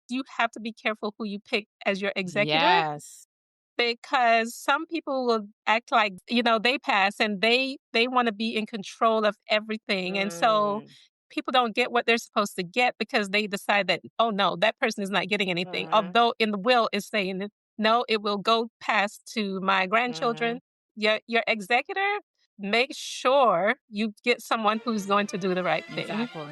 you have to be careful who you pick as your executor Yes. because some people will act like, they pass and they want to be in control of everything. And so Mm, people don't get what they're supposed to get because they decide that, oh no, that person is not getting anything. mhm, Although in the will it's saying that, no, it will go past to my grandchildren. mhm. Your executor, make sure you get someone who's going to do the right thing. Exactly.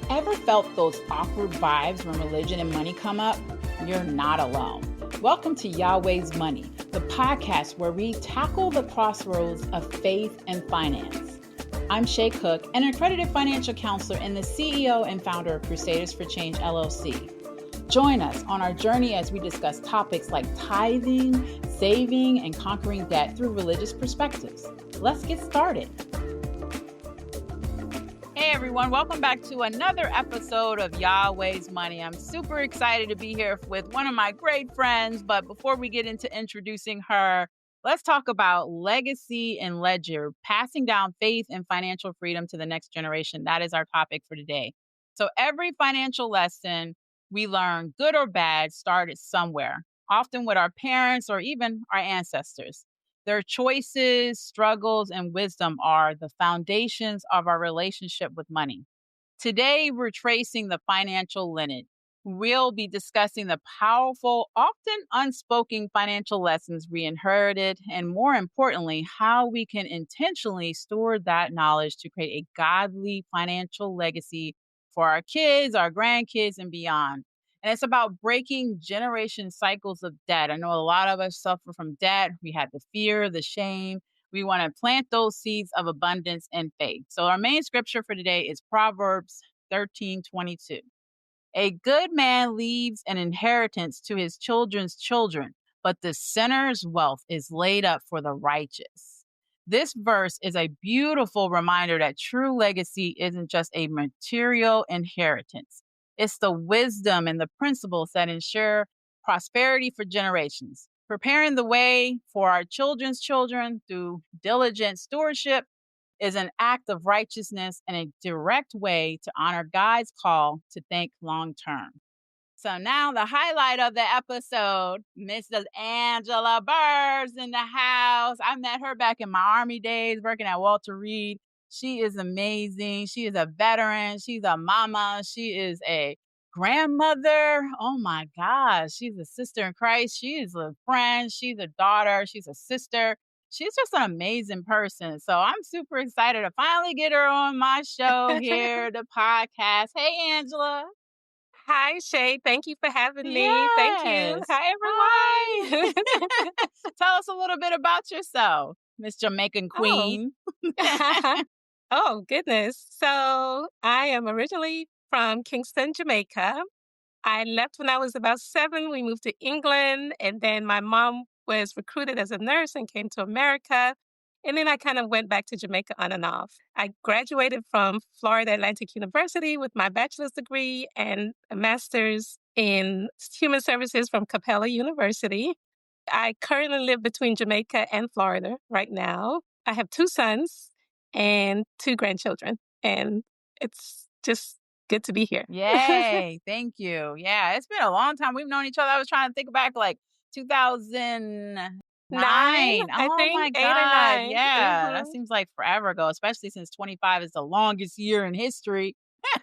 Ever felt those awkward vibes when religion and money come up? You're not alone. Welcome to Yahweh's Money, the podcast where we tackle the crossroads of faith and finance. I'm Shay Cook, an accredited financial counselor and the CEO and founder of Crusaders for Change LLC. Join us on our journey as we discuss topics like tithing, saving, and conquering debt through religious perspectives. Let's get started. Hey everyone, welcome back to another episode of Yahweh's Money. I'm super excited to be here with one of my great friends, but before we get into introducing her, let's talk about legacy and ledger, passing down faith and financial freedom to the next generation. That is our topic for today. So every financial lesson we learn, good or bad, started somewhere, often with our parents or even our ancestors. Their choices, struggles, and wisdom are the foundations of our relationship with money. Today, we're tracing the financial lineage. We'll be discussing the powerful, often unspoken financial lessons we inherited, and more importantly, how we can intentionally store that knowledge to create a godly financial legacy for our kids, our grandkids, and beyond. And it's about breaking generation cycles of debt. I know a lot of us suffer from debt. We had the fear, the shame. We want to plant those seeds of abundance and faith. So our main scripture for today is Proverbs 13:22. A good man leaves an inheritance to his children's children, but the sinner's wealth is laid up for the righteous. This verse is a beautiful reminder that true legacy isn't just a material inheritance. It's the wisdom and the principles that ensure prosperity for generations, preparing the way for our children's children through diligent stewardship is an act of righteousness and a direct way to honor God's call to think long term. So now the highlight of the episode, Mrs. Angela Bird's in the house. I met her back in my Army days working at Walter Reed. She is amazing. She is a veteran. She's a mama. She is a grandmother. Oh my gosh. She's a sister in Christ. She is a friend. She's a daughter. She's a sister. She's just an amazing person. So I'm super excited to finally get her on my show here, the podcast. Hey, Angela. Hi, Shay. Thank you for having me. Thank you. Yes. Hi, Hi. everyone. Tell us a little bit about yourself, Miss Jamaican Oh. Queen. Oh, goodness. So I am originally from Kingston, Jamaica. I left when I was about 7. We moved to England, and then my mom was recruited as a nurse and came to America. And then I kind of went back to Jamaica on and off. I graduated from Florida Atlantic University with my bachelor's degree and a master's in human services from Capella University. I currently live between Jamaica and Florida right now. I have 2 sons and 2 grandchildren, and it's just good to be here. Yay. Thank you. Yeah, it's been a long time. We've known each other. I was trying to think back like 9, 2009. I Oh think, my 8 or God. 9. Yeah, that Mhm. seems like forever ago, especially since 25 is the longest year in history.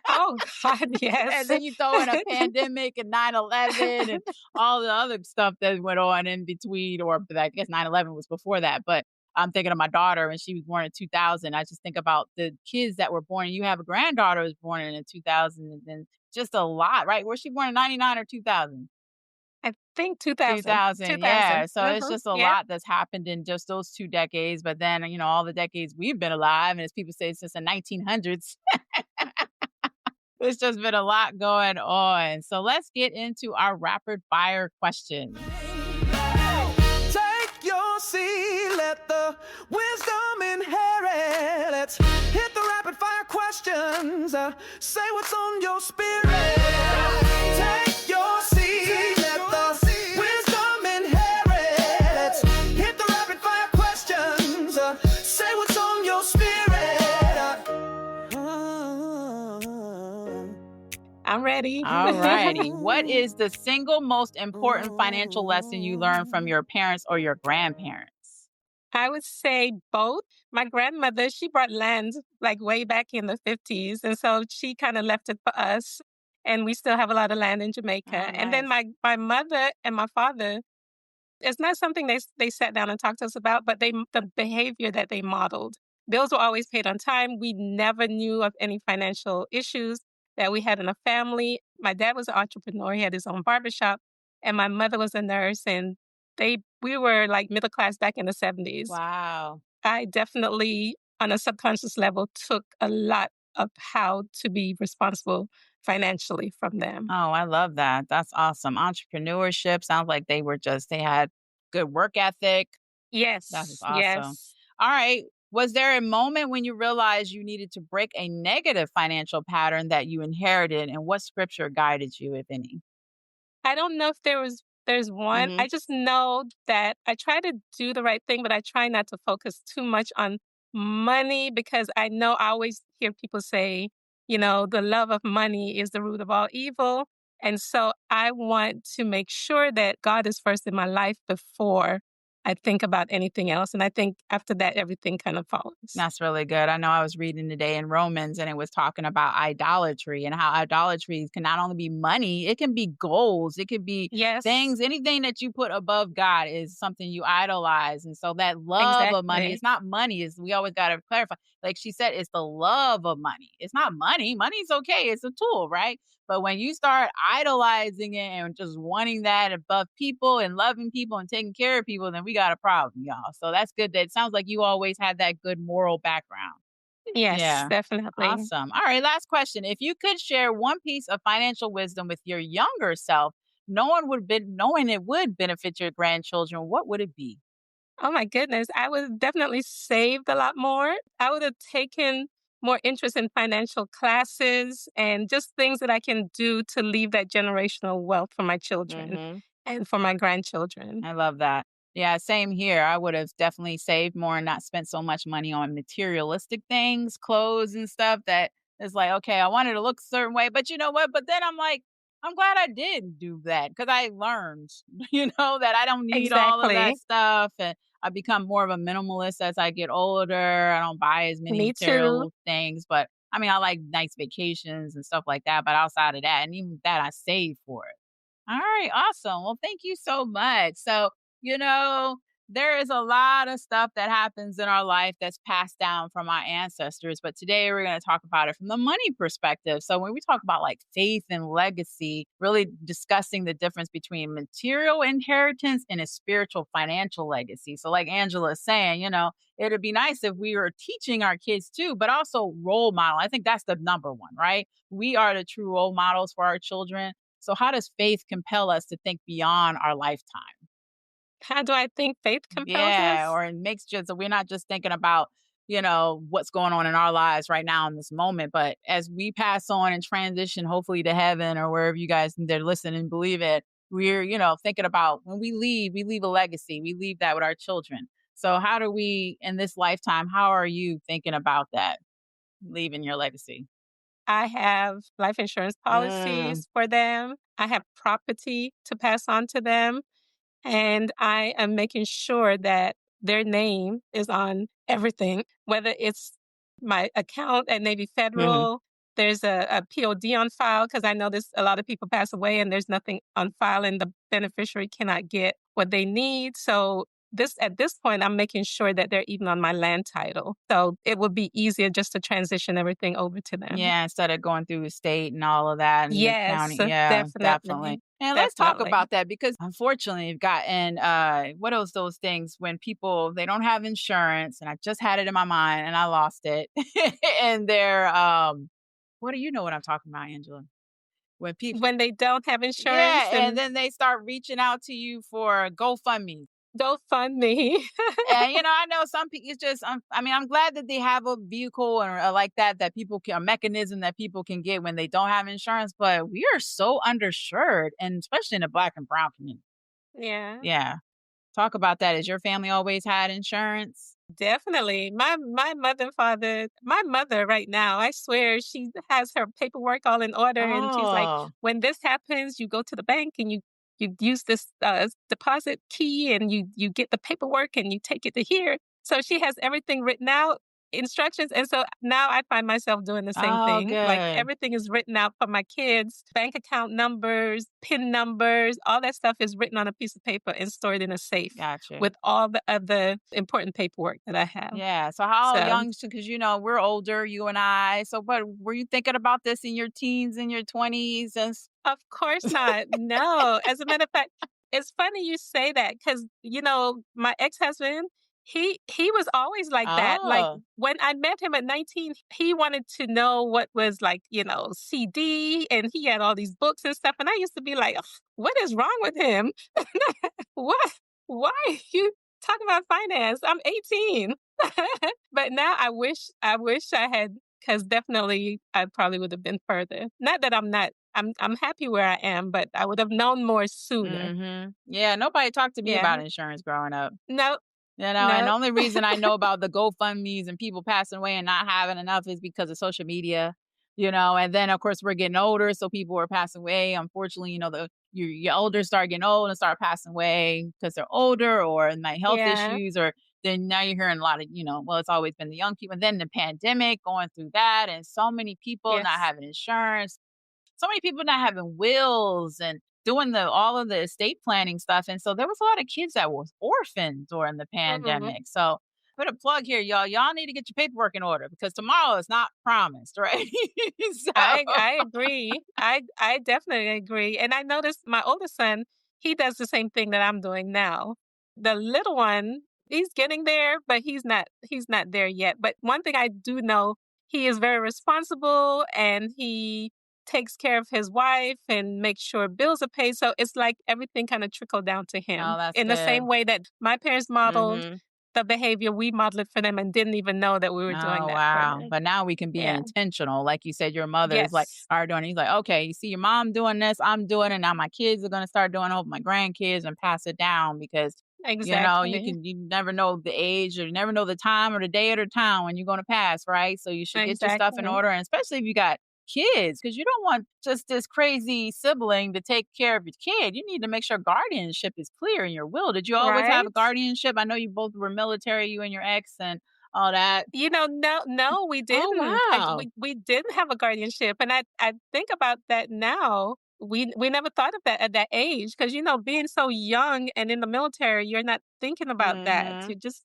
Oh God, And yes. then you throw in a pandemic and 9/11 and all the other stuff that went on in between, or I guess 9/11 was before that. But I'm thinking of my daughter, and she was born in 2000. I just think about the kids that were born. You have a granddaughter who was born in 2000, and just a lot, right? Was she born in 99 or 2000? I think 2000. 2000, 2000. yeah. So it's just a Yep. lot that's happened in just those 2 decades. But then, all the decades we've been alive, and as people say, since the 1900s, it's just been a lot going on. So let's get into our rapid fire questions. Take your seat, let the wisdom inherit. Let's hit the rapid fire questions. Say what's on your spirit. Take your seat, let the wisdom inherit. Let's hit the rapid fire questions. Say what's on your spirit. I'm ready. All righty. What is the single most important financial lesson you learned from your parents or your grandparents? I would say both. My grandmother, she brought land like way back in the 50s. And so she kind of left it for us. And we still have a lot of land in Oh, Jamaica. And then nice. my mother and my father, it's not something they sat down and talked to us about, but the behavior that they modeled. Bills were always paid on time. We never knew of any financial issues that we had in a family. My dad was an entrepreneur. He had his own barbershop, and my mother was a nurse. And we were like middle class back in the 70s. Wow. I definitely, on a subconscious level, took a lot of how to be responsible financially from them. Oh, I love that. That's awesome. Entrepreneurship sounds like they had good work ethic. That is Yes, awesome. yes. All right. Was there a moment when you realized you needed to break a negative financial pattern that you inherited, and what scripture guided you, if any? I don't know if there's one. Hmm. I just know that I try to do the right thing, but I try not to focus too much on money because I know I always hear people say, the love of money is the root of all evil. And so I want to make sure that God is first in my life before I think about anything else. And I think after that, everything kind of follows. That's really good. I know I was reading today in Romans and it was talking about idolatry and how idolatry can not only be money, it can be goals, it could be Yes, things, anything that you put above God is something you idolize. And so that love of money, exactly. it's not money, is we always got to clarify. Like she said, it's the love of money. It's not money. Money's okay, it's a tool, right? But when you start idolizing it and just wanting that above people and loving people and taking care of people, then we got a problem, y'all. So that's good. That it sounds like you always had that good moral background. Yes, Yeah. definitely. Awesome. All right. Last question. If you could share one piece of financial wisdom with your younger self, knowing it would benefit your grandchildren, what would it be? Oh my goodness, I would have definitely saved a lot more. I would have taken more interest in financial classes and just things that I can do to leave that generational wealth for my children Hmm. and for my grandchildren. I love that. Yeah, same here. I would have definitely saved more and not spent so much money on materialistic things, clothes and stuff that is like, okay, I wanted to look a certain way, but you know what? But then I'm like, I'm glad I did do that because I learned, that I don't need all of that Exactly. stuff. And I become more of a minimalist as I get older. I don't buy as many Me too. material things, but I mean, I like nice vacations and stuff like that. But outside of that, and even that, I save for it. All right, awesome. Well, thank you so much. So, you know, there is a lot of stuff that happens in our life that's passed down from our ancestors, but today we're going to talk about it from the money perspective. So, when we talk about like faith and legacy, really discussing the difference between material inheritance and a spiritual financial legacy. So, like Angela is saying, it'd be nice if we were teaching our kids too, but also role model. I think that's the number one, right? We are the true role models for our children. So, how does faith compel us to think beyond our lifetime? How do I think faith compels Yeah, us? or it makes just so we're not just thinking about, what's going on in our lives right now in this moment, but as we pass on and transition, hopefully to heaven or wherever you guys that listen and believe it, we're, thinking about when we leave a legacy, we leave that with our children. So, how do we in this lifetime? How are you thinking about that, leaving your legacy? I have life insurance Mm. policies for them. I have property to pass on to them. And I am making sure that their name is on everything, whether it's my account at Navy Hmm. Federal, there's a POD on file because I know this a lot of people pass away and there's nothing on file and the beneficiary cannot get what they need. So this at this point, I'm making sure that they're even on my land title. So it would be easier just to transition everything over to them. Yeah, instead of going through the state and all of that and the Yes, county. Yeah, definitely. definitely. And let's talk Definitely. about that because unfortunately you've gotten what else those things when people they don't have insurance and I just had it in my mind and I lost it. And they're what do you know what I'm talking about, Angela? When people When they don't have insurance yeah, and and then they start reaching out to you for GoFundMe. GoFundMe. And, I know some people, it's just, I mean, I'm glad that they have a vehicle or like that, that people can, a mechanism that people can get when they don't have insurance, but we are so undershired, and especially in the Black and brown community. Yeah. Yeah. Talk about that. Has your family always had insurance? Definitely. My mother and father my mother right now, I swear she has her paperwork all in order, and she's like, Oh, "When this happens, you go to the bank and you use this, deposit key, and you get the paperwork and you take it to here." So she has everything written out, instructions, and so now I find myself doing the same oh, thing. Like, good. everything is written out for my kids, bank account numbers, PIN numbers, all that stuff is written on a piece of paper and stored in a safe Gotcha. with all the other important paperwork that I have. Yeah. So how So, young? Because we're older, you and I. So, but were you thinking about this in your teens, in your 20s? of course not. No. As a matter of fact, it's funny you say that because my ex-husband, he was always like that. Like, Oh, when I met him at 19, he wanted to know what was like, CD, and he had all these books and stuff. And I used to be like, "Ugh, what is wrong with him? What? Why are you talking about finance? I'm 18." But now I wish I had, because definitely I probably would have been further. Not that I'm not. I'm happy where I am, but I would have known more sooner. yeah. Nobody talked to me Yeah. about insurance growing up. No, And the no. only reason I know about the GoFundMe's and people passing away and not having enough is because of social media. And then of course we're getting older, so people are passing away. Unfortunately, your older start getting old and start passing away because they're older or might health Yeah. issues, or then now you're hearing a lot of, well, it's always been the young people. And then the pandemic going through that and so many people not Yes. having insurance, so many people not having wills and doing the all of the estate planning stuff. And so there was a lot of kids that was orphaned during the Mhm. pandemic. So put a plug here, y'all. Y'all need to get your paperwork in order because tomorrow is not promised, right? so I agree. I definitely agree. And I noticed my oldest son, he does the same thing that I'm doing now. The little one, he's getting there, but he's not there yet. But one thing I do know, he is very responsible, and he takes care of his wife and makes sure bills are paid. So it's like everything kind of trickled down to oh, him that's in the same good. way that my parents modeled Hmm. the behavior, we modeled it for them and didn't even know that we were doing Oh, that for wow. them. But now we can be Yeah. intentional. Like you said, your mother is like, Yes. are doing. He's like, okay, you see your mom doing this, I'm doing it. Now my kids are going to start doing it with my grandkids and pass it down because, Exactly. you never know the age or you never know the time or the day or the time when you're going to pass, right? So you should get your stuff in Exactly. order. And especially if you got kids, because you don't want just this crazy sibling to take care of your kid. You need to make sure guardianship is clear in your will. Did you always have a Right? guardianship? I know you both were military, you and your ex, and all that. No, we Oh, didn't. wow. We didn't have a guardianship, and I think about that now. We never thought of that at that age, because being so young and in the military, you're not thinking about that. Mhm. You're just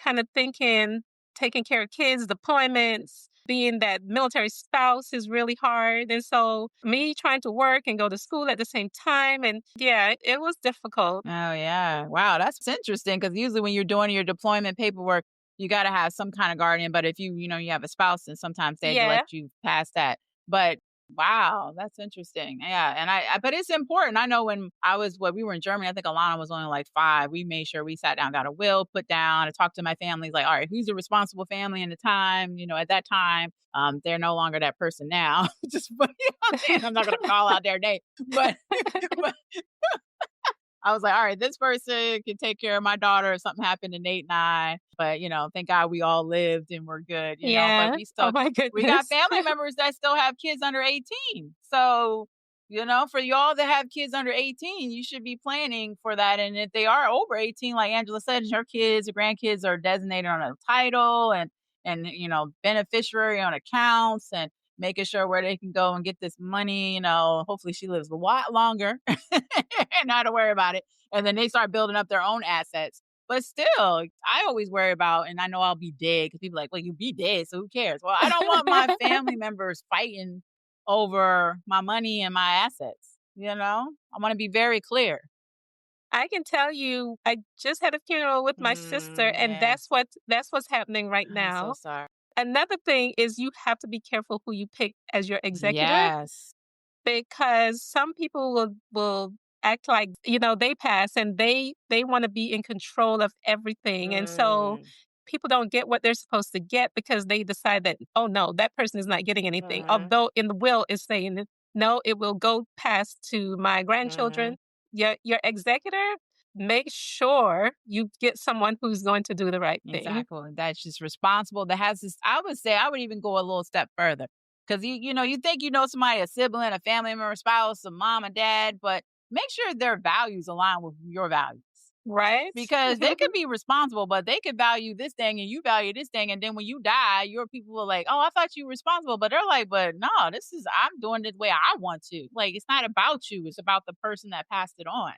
kind of thinking taking care of kids, deployments, being that military spouse is really hard, and so me trying to work and go to school at the same time, and yeah, it was difficult. Oh, yeah. Wow, that's interesting because usually when you're doing your deployment paperwork, you gotta have some kind of guardian, but if you have a spouse, then sometimes they Yeah, let you pass that. But wow, that's interesting. Yeah, and but it's important. I know when we were in Germany, I think Alana was only like 5, we made sure we sat down, got a will put down, and talked to my family, like, "All right, who's the responsible family in the time?" At that time, they're no longer that person now. Just but, and I'm not gonna call out their name, but but I was like, all right, this person can take care of my daughter if something happened to Nate and I. But, thank God we all lived and we're good. But yeah. Oh my we got goodness. family members that still have kids under 18. So, for y'all that have kids under 18, you should be planning for that. And if they are over 18, like Angela said, her kids or grandkids are designated on a title and beneficiary on accounts and making sure where they can go and get this money. Hopefully she lives a lot longer and not to worry about it. And then they start building up their own assets. But still, I always worry about, and I know I'll be dead because people are like, well, you be dead, so who cares? Well, I don't want my family members fighting over my money and my assets. I want to be very clear. I can tell you, I just had a funeral with my sister, and Yeah. that's what's happening right I'm so now. sorry. Another thing is you have to be careful who you pick as your executor, Yes. because some people will act like, they pass and they want to be in control of everything. And so Mm, people don't get what they're supposed to get because they decide that, oh no, that person is not getting anything. mhm, Although in the will it's saying, no, it will go past to my grandchildren. mhm. Your executor, make sure you get someone who's going to do the right thing. Exactly. That's just responsible. That has this. I would say I would even go a little step further because you think you know somebody, a sibling, a family member, a spouse, a mom, a dad, but make sure their values align with your values. Right? Because they could be responsible, but they could value this thing and you value this thing. And then when you die, your people are like, oh, I thought you were responsible. But they're like, but no, I'm doing it the way I want to. Like, it's not about you, it's about the person that passed it on.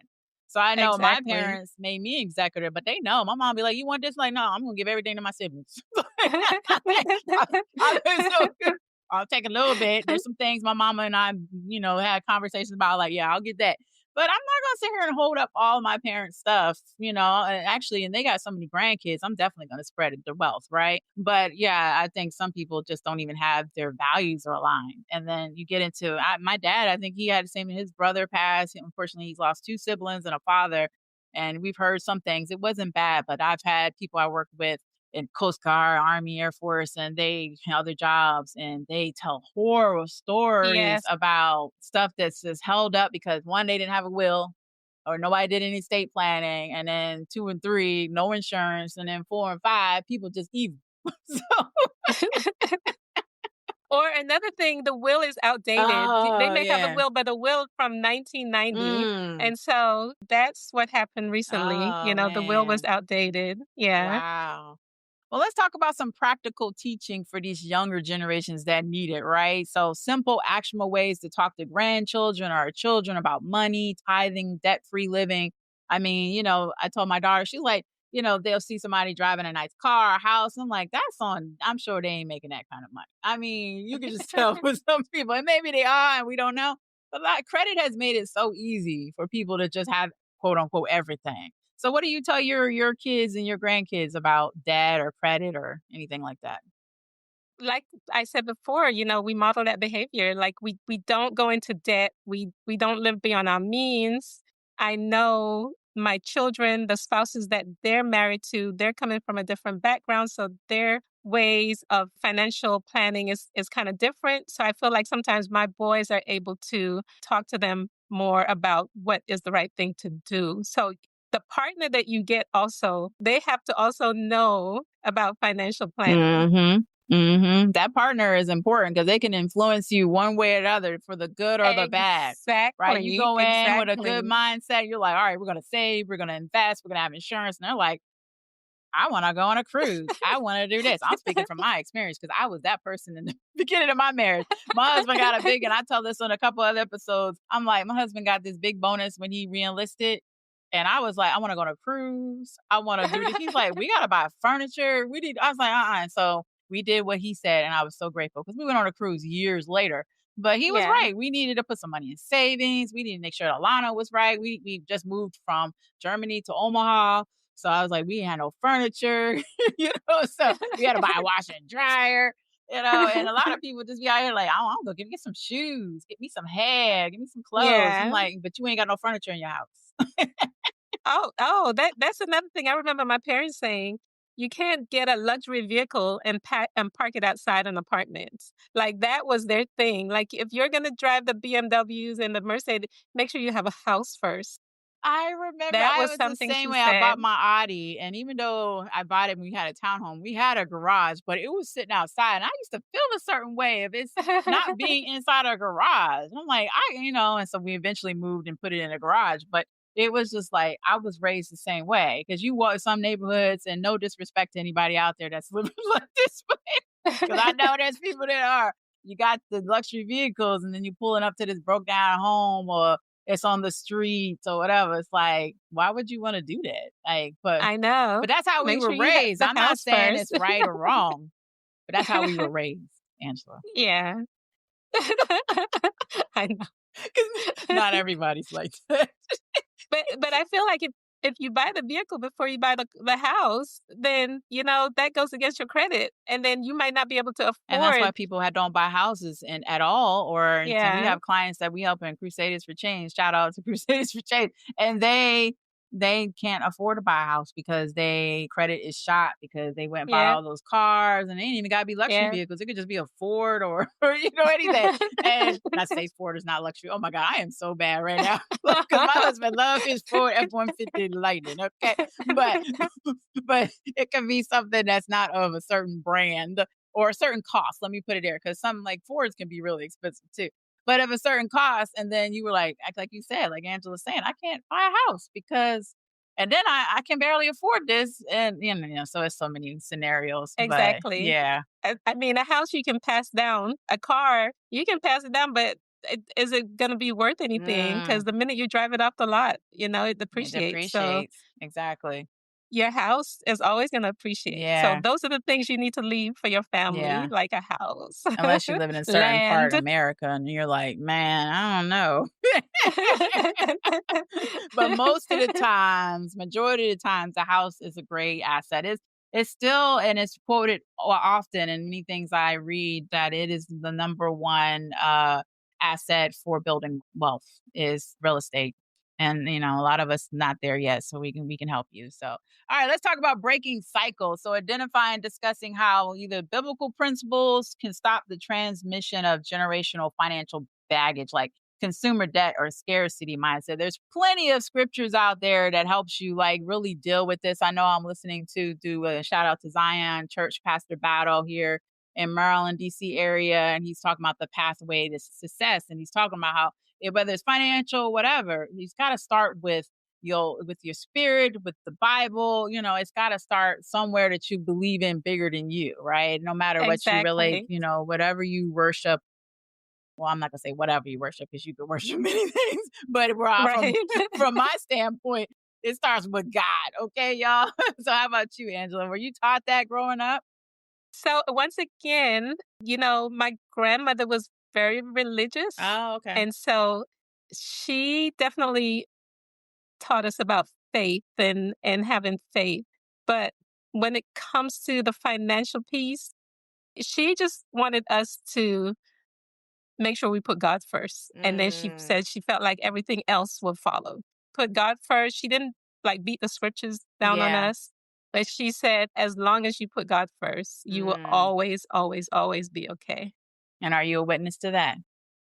So I know my Exactly. parents made me executive, but they know my mom be like, you want this? Like, no, I'm going to give everything to my siblings. I've been so good. I'll take a little bit. There's some things my mama and I, had conversations about, like, yeah, I'll get that. But I'm not gonna sit here and hold up all my parents' stuff, and actually, and they got so many grandkids, I'm definitely gonna spread the wealth, right? But yeah, I think some people just don't even have their values are aligned. And then you get into my dad, I think he had the same, his brother passed. Unfortunately, he's lost two siblings and a father. And we've heard some things. It wasn't bad, but I've had people I worked with in Coast Guard, Army, Air Force, and they other jobs, and they tell horror stories Yes. about stuff that's just held up because one, they didn't have a will, or nobody did any estate planning, and then 2 and 3, no insurance, and then 4 and 5, people just evil. So, Or another thing, the will is outdated. They oh may have a yeah, will, but a will from 1990. mm. And so that's what happened recently. Oh The will was man, outdated. Yeah. wow. Well, let's talk about some practical teaching for these younger generations that need it, right? So, simple, actionable ways to talk to grandchildren or children about money, tithing, debt free living. I mean, I told my daughter, she's like, they'll see somebody driving a nice car, a house. I'm like, I'm sure they ain't making that kind of money. I mean, you can just tell with some people, and maybe they are, and we don't know. But like, credit has made it so easy for people to just have quote unquote everything. So what do you tell your kids and your grandkids about debt or credit or anything like that? Like I said before, we model that behavior. Like we don't go into debt. We don't live beyond our means. I know my children, the spouses that they're married to, they're coming from a different background, so their ways of financial planning is kind of different. So I feel like sometimes my boys are able to talk to them more about what is the right thing to do. So the partner that you get also, they have to also know about financial planning. Mhm. Mhm. That partner is important because they can influence you one way or the other for the good or the bad, right? You Exactly, go in with a good exactly. mindset, you're like, "All right, we're gonna save, we're gonna invest, we're gonna have insurance," and they're like, I want to go on a cruise. I want to do this. I'm speaking from my experience because I was that person in the beginning of my marriage. My husband got a big, and I tell this on a couple other episodes. I'm like, my husband got this big bonus when he re-enlisted. And I was like, I want to go on a cruise. I want to do this. He's like, we got to buy furniture. I was like, And so we did what he said. And I was so grateful because we went on a cruise years later. But he was Yeah, right. We needed to put some money in savings. We needed to make sure Alana was right. We just moved from Germany to Omaha. So I was like, we had no furniture, so we had to buy a washer and dryer, and a lot of people just be out here like, oh, I'm gonna get some shoes, get me some hair, get me some clothes. I'm yeah. like, but you ain't got no furniture in your house. Oh, that's another thing I remember my parents saying, "You can't get a luxury vehicle and park it outside an apartment." Like, that was their thing. Like, if you're gonna drive the BMWs and the Mercedes, make sure you have a house first. I remember That I was was the something same she way. I said. bought my Audi, and even though I bought it when we had a townhome, we had a garage, but it was sitting outside. And I used to feel a certain way if it's not being inside a garage. I'm like, and so we eventually moved and put it in a garage. But it was just like I was raised the same way because you walk some neighborhoods, and no disrespect to anybody out there that's living like this, because I know there's people that are. You got the luxury vehicles, and then you pulling up to this broke down home or it's on the streets or whatever. It's like, why would you want to do that? Like, but I know. but that's how we Make were sure you have raised. the I'm not house saying first. it's right or wrong, but that's how we were raised, Angela. Yeah. I know. 'Cause not everybody's like that. But I feel like if you buy the vehicle before you buy the house, then, that goes against your credit, and then you might not be able to And that's why afford. people don't buy houses and at all. And we Yeah. have clients that we help in Crusaders for Change. Shout out to Crusaders for Change. And they they can't afford to buy a house because they credit is shot because they went and bought Yeah, all those cars, and they ain't even gotta be luxury yeah. vehicles. It could just be a Ford or or, anything. And not say Ford is not luxury. Oh my God, I am so bad right now. Because my husband loves his Ford F-150 Lightning, okay? But but it can be something that's not of a certain brand or a certain cost. Let me put it there, because some like Fords can be really expensive too. But of a certain cost, and then you were like you said, like Angela's saying, I can't buy a house because, and then I can barely afford this, and so it's so many scenarios. But Exactly. yeah, I mean, a house you can pass down, a car, you can pass it down, but is it gonna be worth anything? Because mm, the minute you drive it off the lot, it it depreciates. So depreciates exactly. your house is always gonna appreciate. So Yeah, those are the things you need to leave for your family, yeah. like a house, Unless you live in a certain part land. of America, and you're like, man, I don't know. But most of the times, majority of the times, the house is a great asset. It's still, and it's quoted often in many things I read, that it is the number one asset for building wealth is real estate. And a lot of us not there yet, so we can help you. So, all right, let's talk about breaking cycles. So, identifying, discussing how either biblical principles can stop the transmission of generational financial baggage, like consumer debt or scarcity mindset. There's plenty of scriptures out there that helps you like really deal with this. I know I'm listening to do a shout out to Zion Church Pastor Battle here in Maryland, DC area, and he's talking about the pathway to success, and he's talking about how whether it's financial, whatever, he's got to start with your spirit, with the Bible. It's got to start somewhere that you believe in bigger than you, right? No matter what you relate, Exactly. whatever you worship. Well, I'm not gonna say whatever you worship, because you can worship many things, but we're all from Right. from my standpoint, it starts with God, okay, y'all? So how about you, Angela? Were you taught that growing up? So once again, my grandmother was very religious. Oh, okay. And so she definitely taught us about faith and having faith. But when it comes to the financial piece, she just wanted us to make sure we put God first. And then she Mm, said she felt like everything else would follow. Put God first. She didn't like beat the scriptures down on yeah. us, but she said, as long as you put God first, you will Mm. always, always, always be okay. And are you a witness to that?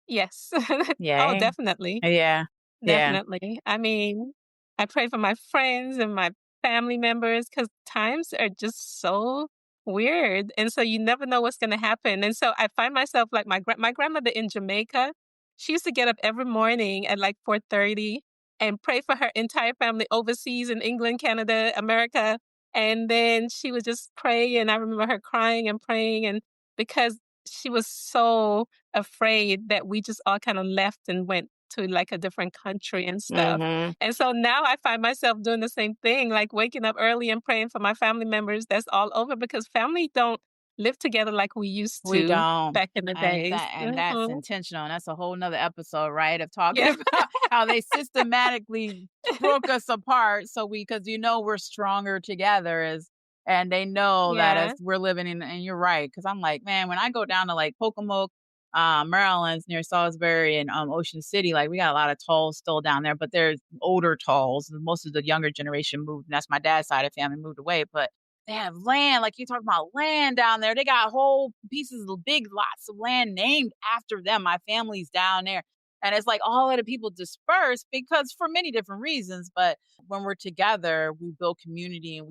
Yes. Oh, Yay. definitely. Yeah. Yeah. Definitely. I mean, I pray for my friends and my family members because times are just so weird, and so you never know what's gonna happen, and so I find myself like my grandmother in Jamaica, she used to get up every morning at, like, 4:30 and pray for her entire family overseas in England, Canada, America, and then she would just pray, and I remember her crying and praying, and because she was so afraid that we just all kinda left and went to, like, a different country and stuff. Mhm. And so now I find myself doing the same thing, like waking up early and praying for my family members that's all over because family don't live together like we used We to don't. back in the And days. that's Mhm. intentional. And that's a whole nother episode, right? Of talking Yeah. about how they systematically broke us apart. So because we're stronger together, and they know that as Yeah. we're living in, and you're right. Cause I'm like, man, when I go down to like Pocomoke, Maryland's near Salisbury and Ocean City, like we got a lot of tolls still down there, but there's older tolls. Most of the younger generation moved, and that's my dad's side of the family moved away. But they have land, like you talking about land down there. They got whole pieces of big lots of land named after them. My family's down there. And it's like all of the people dispersed because for many different reasons. But when we're together, we build community, and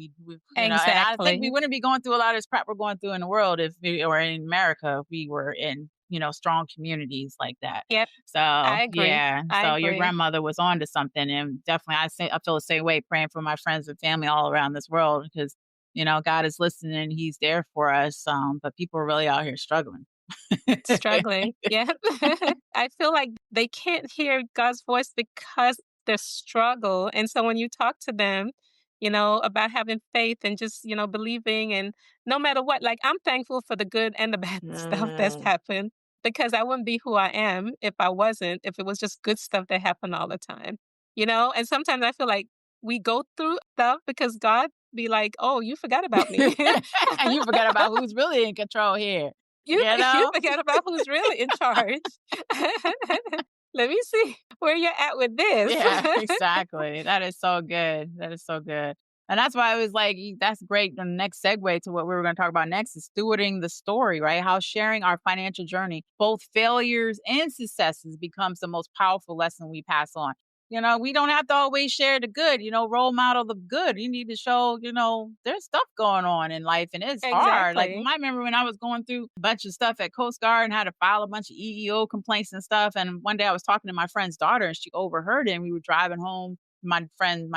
and I think we Exactly. wouldn't be going through a lot of this crap we're going through in the world if we, or in America, if we were in, strong communities like that. Yep. So I agree. yeah. I So your agree. grandmother was on to something. And definitely I feel the same way praying for my friends and family all around this world, because God is listening. He's there for us. But people are really out here struggling. Struggling. Yeah. I feel like they can't hear God's voice because their struggle. And so when you talk to them, about having faith and just, believing and no matter what, like I'm thankful for the good and the bad stuff that's Mm. happened because I wouldn't be who I am if it was just good stuff that happened all the time. And sometimes I feel like we go through stuff because God be like, "Oh, you forgot about me." And you forgot about who's really in control here. You You you know? forget about who's really in charge. Let me see. where you at with this? Yeah, exactly. That is so good. That is so good. And that's why I was like, that's great. The next segue to what we were going to talk about next is stewarding the story, right? How sharing our financial journey, both failures and successes, becomes the most powerful lesson we pass on. We don't have to always share the good, role model the good. You need to show, there's stuff going on in life and it's hard. Like Exactly. I remember when I was going through a bunch of stuff at Coast Guard and had to file a bunch of EEO complaints and stuff. And one day I was talking to my friend's daughter and she overheard it and we were driving home. My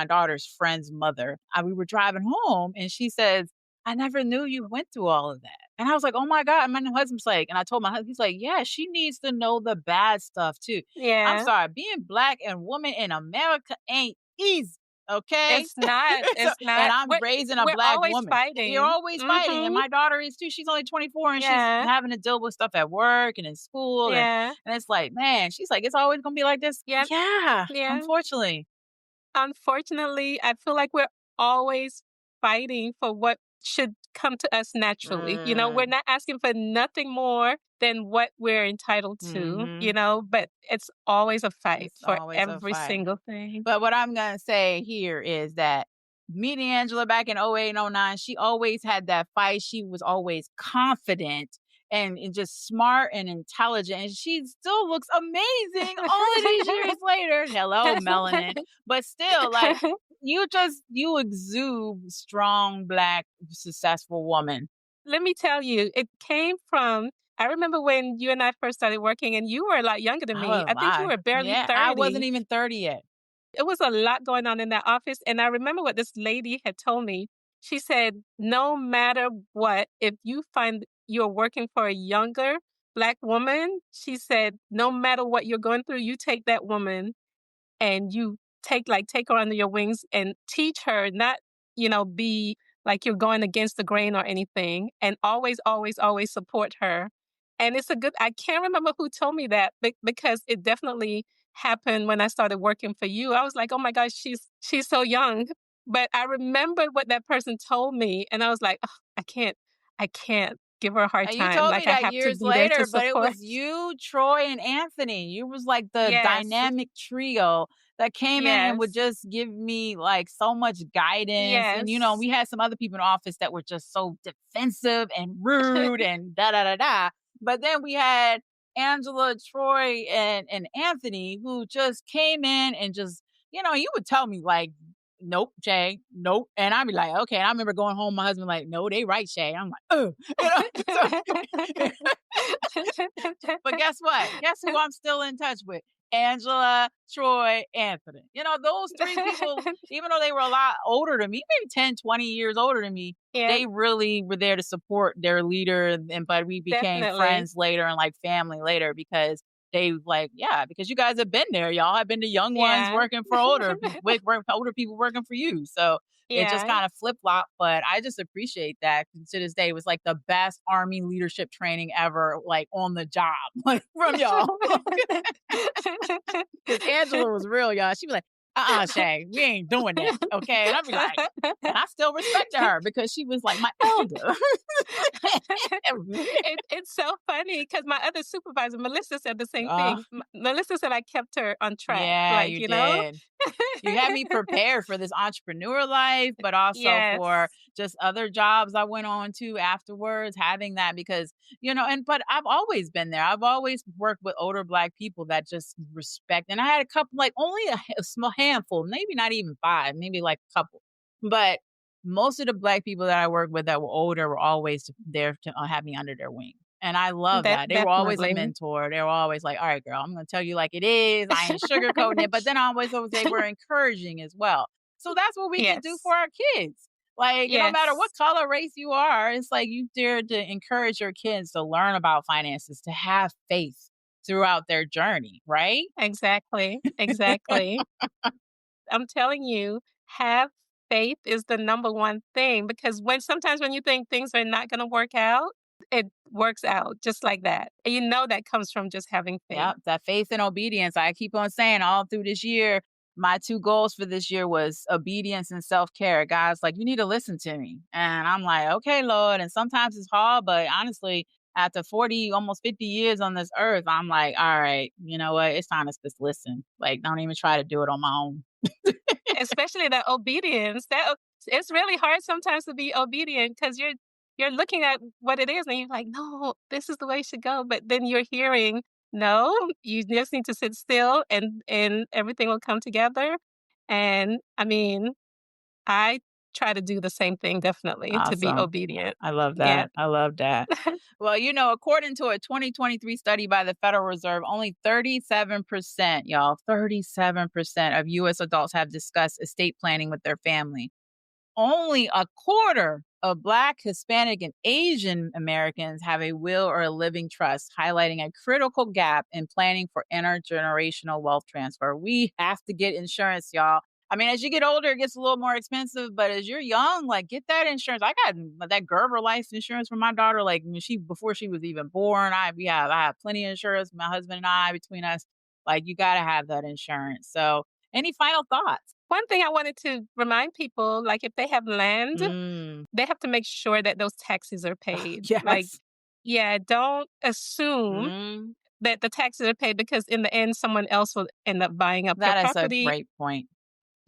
daughter's friend's mother. We were driving home and she says, I never knew you went through all of that. And I was like, oh my God. And my husband's like, and I told my husband, he's like, yeah, she needs to know the bad stuff too. I'm Yeah. sorry, being black and woman in America ain't easy. Okay. It's not. So, It's and not. I'm raising a We're black always woman. You're fighting. always fighting. And Mhm. my daughter is too. She's only 24 and she's Yeah. having to deal with stuff at work and in school. And, Yeah. and it's like, man, she's like, it's always going to be like this. Yep. Yeah, Yeah. unfortunately. Unfortunately, I feel like we're always fighting for what should come to us naturally. We're not asking for nothing more than what we're entitled to, Mhm. but it's always a fight It's for always a every fight. single thing. But what I'm gonna say here is that meeting Angela back in '08 and '09, she always had that fight. She was always confident and just smart and intelligent. And she still looks amazing all of these years later. Hello, melanin. But still, like you exude strong, black, successful woman. Let me tell you, it came from I remember when you and I first started working and you were a lot younger than I me. was I think you alive. were barely Yeah, I wasn't 30. even 30 yet. It was a lot going on in that office. And I remember what this lady had told me. She said, no matter what, if you find you're working for a younger Black woman, she said, no matter what you're going through, you take that woman and you take her under your wings and teach her, not, be like you're going against the grain or anything, and always, always, always support her. And I can't remember who told me that because it definitely happened when I started working for you. I was like, oh my gosh, she's so young. But I remembered what that person told me, and I was like, "Ugh, I can't give her a hard You time. told me Like, I that have to years be there to later, but it support." was you, Troy, and Anthony. You was like the Yes, dynamic trio that came in and would yes, just give me like so much guidance. And yes. we had some other people in office that were just so defensive and rude and da da da da. But then we had Angela, Troy, and Anthony who just came in and just, you would tell me like, nope, Shay, nope. And I'd be like, okay. And I remember going home, my husband like, no, they right, Shay. I'm like, oh, you know. So, but guess what? Guess who I'm still in touch with? Angela, Troy, Anthony. Those three people, even though they were a lot older than me, maybe 10, 20 years older than me, Yeah, they really were there to support their leader. And but we became definitely. friends later and like family later because they like, yeah, because you guys have been there. Y'all have been the young ones Yeah. working for older people, older people working for you. So it just Yeah. kind of flip flop. But I just appreciate that. 'Cause to this day, it was like the best army leadership training ever, like on the job, like from y'all. Because Angela was real, y'all. She'd be like, Shay, we ain't doing that. Okay. And I'd be like, and I still respected her because she was like my elder. It's so funny because my other supervisor, Melissa, said the same uh, thing. Melissa said I kept her on track, yeah, like, you did. You had me prepared for this entrepreneur life, but also for Yes, just other jobs I went on to afterwards, having that because, but I've always been there. I've always worked with older black people that just respect. And I had a couple, like only a small handful, maybe not even five, maybe like a couple. But most of the black people that I worked with that were older were always there to have me under their wing. And I love that. They were always a definitely. mentor. They were always like, all right, girl, I'm going to tell you like it is. I ain't sugarcoating it. But then I always they were encouraging as well. So that's what we can do Yes, for our kids. Like, no matter what yes, color, race you are, it's like you dare to encourage your kids to learn about finances, to have faith throughout their journey, right? exactly, exactly. I'm telling you, have faith is the number one thing because sometimes when you think things are not going to work out, it works out just like that. And you know that comes from just having faith. Yep, that faith and obedience. I keep on saying all through this year, my two goals for this year was obedience and self-care. God's like, you need to listen to me. And I'm like, okay, Lord. And sometimes it's hard, but honestly, after 40, almost 50 years on this earth, I'm like, all right, you know what? It's time to just listen. Like, don't even try to do it on my own. Especially that obedience. It's really hard sometimes to be obedient because you're looking at what it is and you're like, no, this is the way it should go. But then you're hearing, no, you just need to sit still and everything will come together. And I mean, I try to do the same thing definitely to be Awesome. obedient. I love Yeah. that. I love that. Well, according to a 2023 study by the Federal Reserve, only 37%, y'all, 37% of U.S. adults have discussed estate planning with their family. Only a quarter of Black, Hispanic, and Asian Americans have a will or a living trust, highlighting a critical gap in planning for intergenerational wealth transfer. We have to get insurance, y'all. I mean, as you get older, it gets a little more expensive, but as you're young, like get that insurance. I got that Gerber life insurance for my daughter, like before she was even born. I have plenty of insurance. My husband and I, between us, like you got to have that insurance. So, any final thoughts? One thing I wanted to remind people, like if they have land, Mm. they have to make sure that those taxes are paid. Like, Yes. yeah, don't assume Mm. that the taxes are paid because in the end, someone else will end up buying up your That is a property. great point.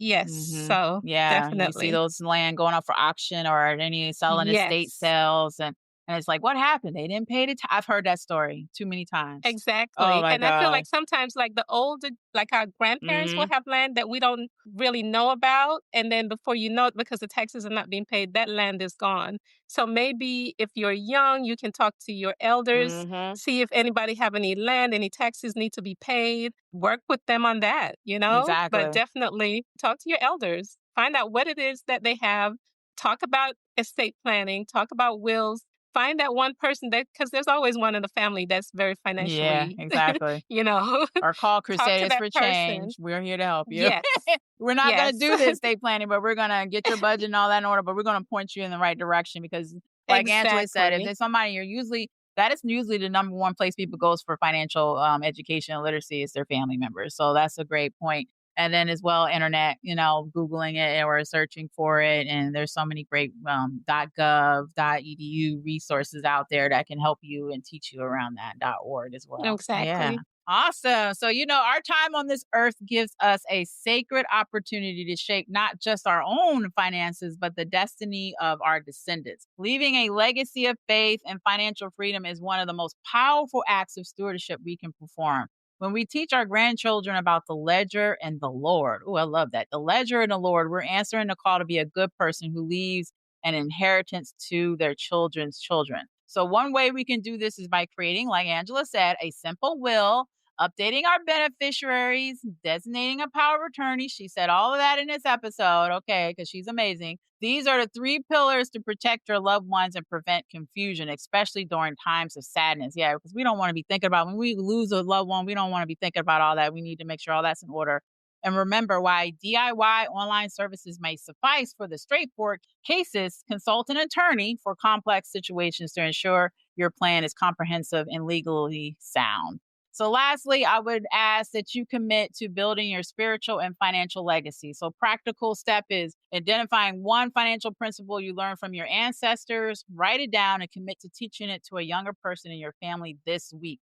Yes, Mhm. so Yeah, you see definitely. those land going up for auction or any selling estate Yes, sales, and it's like, "What happened? They didn't pay the ta" I've heard that story too many times. Oh exactly. my And I feel god. like sometimes, like the older, like our grandparents will Mhm. have land that we don't really know about. And then before you know it, because the taxes are not being paid, that land is gone. So maybe if you're young, you can talk to your elders, Mhm. see if anybody have any land, any taxes need to be paid, work with them on that, But Exactly. definitely talk to your elders, find out what it is that they have, talk about estate planning, talk about wills, find that one person that, because there's always one in the family that's very Yeah, financially, exactly. you know, Or call talk to Crusaders that for person. Change. We're here to help you. Yes. We're not gonna Yes. do the estate planning, but we're gonna get your budget and all that in order, but we're gonna point you in the right direction because like Angela said, if Exactly. there's somebody that is usually the number one place people goes for financial education and literacy is their family members. So that's a great point. And then as well, internet, Googling it or searching for it. And there's so many great .gov, .edu resources out there that can help you and teach you around that .org as well. Yeah. Exactly. Awesome. So, our time on this earth gives us a sacred opportunity to shape not just our own finances, but the destiny of our descendants. Leaving a legacy of faith and financial freedom is one of the most powerful acts of stewardship we can perform. When we teach our grandchildren about the ledger and the Lord, oh, I love that. The ledger and the Lord, we're answering the call to be a good person who leaves an inheritance to their children's children. So, one way we can do this is by creating, like Angela said, a simple will, updating our beneficiaries, designating a power of attorney. She said all of that in this episode, okay, because she's amazing. These are the three pillars to protect your loved ones and prevent confusion, especially during times of sadness. Yeah, because we don't want to be thinking about when we lose a loved one, we don't want to be thinking about all that. We need to make sure all that's in order. And remember, why DIY online services may suffice for the straightforward cases, consult an attorney for complex situations to ensure your plan is comprehensive and legally sound. So, lastly, I would ask that you commit to building your spiritual and financial legacy. So, practical step is identifying one financial principle you learned from your ancestors, write it down, and commit to teaching it to a younger person in your family this week.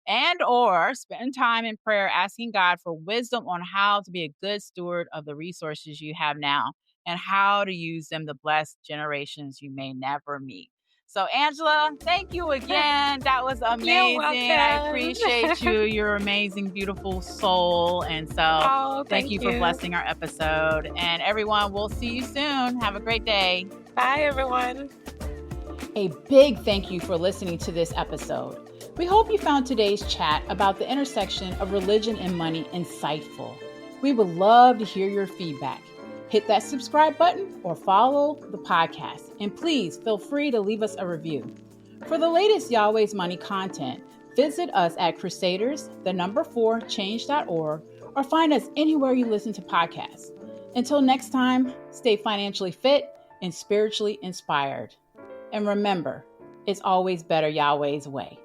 And or spend time in prayer asking God for wisdom on how to be a good steward of the resources you have now and how to use them to bless generations you may never meet. So, Angela, thank you again. That was You're amazing. I welcome. appreciate you. You're an amazing, beautiful soul. And so, Oh, thank thank you for you. blessing our episode. And everyone, we'll see you soon. Have a great day. Bye, everyone. A big thank you for listening to this episode. We hope you found today's chat about the intersection of religion and money insightful. We would love to hear your feedback. Hit that subscribe button or follow the podcast. And please feel free to leave us a review. For the latest Yahweh's Money content, visit us at crusaders4change.org or find us anywhere you listen to podcasts. Until next time, stay financially fit and spiritually inspired. And remember, it's always better Yahweh's way.